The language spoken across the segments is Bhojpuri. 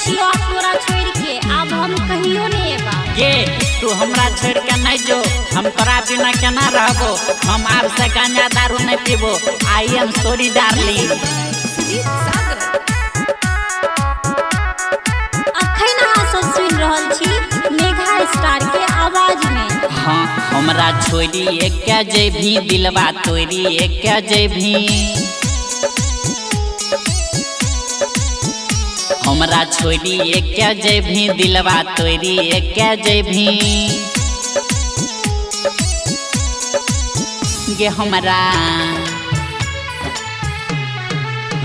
छियो आप तोरा छोड़ के अब हम कहियो नहीं एबा। ये तू हमरा छोड़ के नहीं जो, हम तोरा बिना केना रहबो। हम आप से गांजा दारू नहीं पीबो। I am sorry darling. अखन अहाँ सब सुन रहल छी मेघा स्टार के आवाज में। हाँ हमरा छोड़ी एक जेभी दिलवा तोरी एक जेभी। हमरा छोड़ी एक जेभी दिलवा तोरी एक जेभी। गे हमरा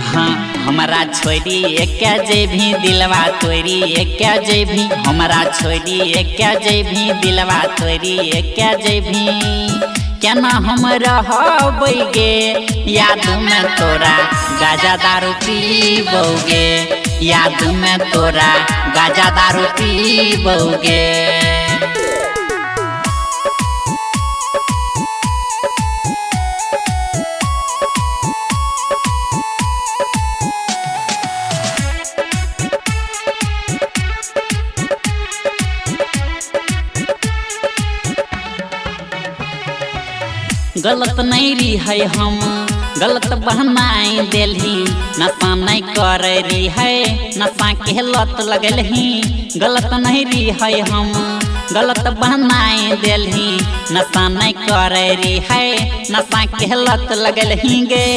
हाँ हमरा छोड़ी एक जेभी दिलवा तोरी एक जेभी। हमरा छोड़ी एक जेभी दिलवा तोरी एक जेभी। केना हम रहबै गे याद में तोरा गाजा दारू पीबोगे। याद में तोरा गाजा दारू पीबोगे। गलत नहीं रही है हम गलत बहनाई दिलही। नशा नहीं कर रही है नशा के लत लगलही। गलत नहीं रही है हम गलत बहनाई दिलही। नशा नहीं कर रही है नशा के लत लगलही गे।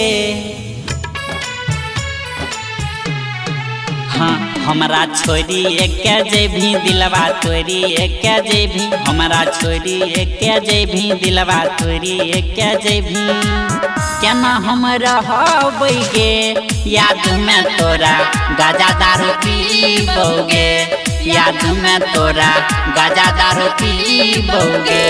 हाँ हमरा छोड़ी एक जेभी दिलवा तोरी एक जेभी। हमरा छोड़ी एक जेभी दिलवा तोरी एक जेभी। केना हम रहबै गे याद में तोरा गाजा दारू पीबोगे। याद में तोरा गाजा दारू पीबोगे।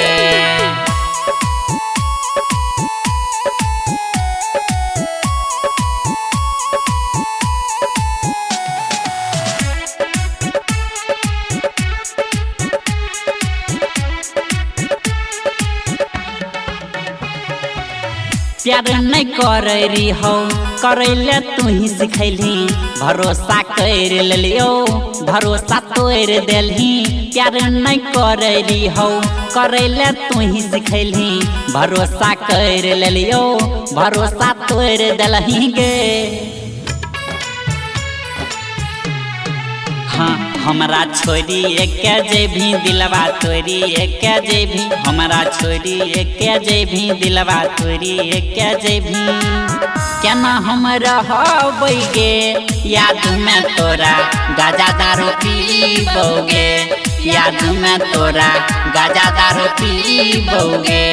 प्यार नहीं कर रही हो करैले तू ही सिखैली। भरोसा कर लियो भरोसा तोड़ देलही। प्यार नहीं कर रही हो करैले तू ही सिखैली। भरोसा कर लियो भरोसा तोड़ देलही गे। हाँ हमरा छोड़ी एक जेभी दिलवा तोरी एक जेभी। हमरा छोड़ी एक जेभी दिलवा तोरी एक जेभी। केना हम रहबै गे याद में तोरा गाजा दारू पीबोगे। याद में तोरा गाजा दारू पीबोगे।